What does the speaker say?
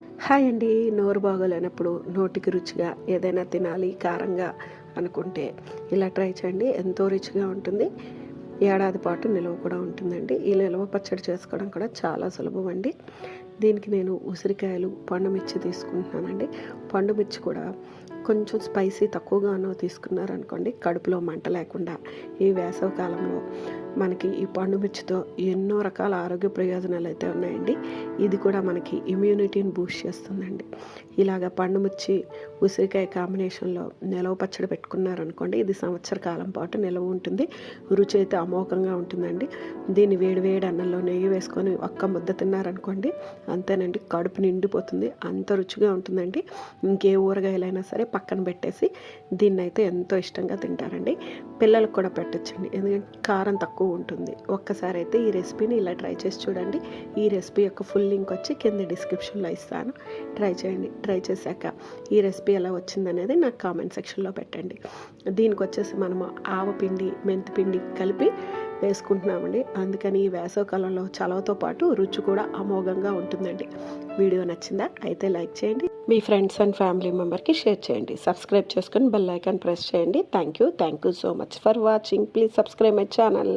Hi అండి. నోరు బాగోలేనప్పుడు నోటికి రుచిగా ఏదైనా తినాలి కారంగా అనుకుంటే ఇలా ట్రై చేయండి. ఎంతో రుచిగా ఉంటుంది. ఏడాది పాటు నిలువ కూడా ఉంటుందండి. ఈ నిలువ పచ్చడి చేసుకోవడం కూడా చాలా సులభం అండి. దీనికి నేను ఉసిరికాయలు, పండుమిర్చి తీసుకుంటున్నానండి. పండుమిర్చి కూడా కొంచెం స్పైసీ తక్కువగానో తీసుకున్నారనుకోండి, కడుపులో మంట లేకుండా ఈ వేసవి కాలంలో మనకి ఈ పండుమిర్చితో ఎన్నో రకాల ఆరోగ్య ప్రయోజనాలు అయితే ఉన్నాయండి. ఇది కూడా మనకి ఇమ్యూనిటీని బూస్ట్ చేస్తుందండి. ఇలాగ పండుమిర్చి ఉసిరికాయ కాంబినేషన్లో నిలవ పచ్చడి పెట్టుకున్నారనుకోండి, ఇది సంవత్సర కాలం పాటు నిలవ ఉంటుంది. రుచి అయితే అమోఘంగా ఉంటుందండి. దీన్ని వేడి వేడి అన్నంలో నెయ్యి వేసుకొని ఒక్క ముద్ద తిన్నారనుకోండి, అంతేనండి, కడుపు నిండిపోతుంది. అంత రుచిగా ఉంటుందండి. ఇంకే ఊరగాయలైనా సరే పక్కన పెట్టేసి దీన్నైతే ఎంతో ఇష్టంగా తింటారండి. పిల్లలకు కూడా పెట్టచ్చండి, ఎందుకంటే కారం తక్కువ ఉంటుంది. ఒక్కసారి అయితే ఈ రెసిపీని ఇలా ట్రై చేసి చూడండి. ఈ రెసిపీ యొక్క ఫుల్ లింక్ వచ్చి కింద డిస్క్రిప్షన్లో ఇస్తాను. ట్రై చేయండి. ట్రై చేశాక ఈ రెసిపీ ఎలా వచ్చిందనేది నాకు కామెంట్ సెక్షన్లో పెట్టండి. దీనికి వచ్చేసి మనము ఆవపిండి, మెంతిపిండి కలిపి వేసుకుంటున్నామండి. అందుకని ఈ వేసవికాలంలో చలవతో పాటు రుచి కూడా అమోఘంగా ఉంటుందండి. వీడియో నచ్చిందా? అయితే లైక్ చేయండి. మీ ఫ్రెండ్స్ అండ్ ఫ్యామిలీ మెంబర్కి షేర్ చేయండి. సబ్స్క్రైబ్ చేసుకొని బెల్ ఐకాన్ ప్రెస్ చేయండి. Thank you so much for watching. Please subscribe my channel.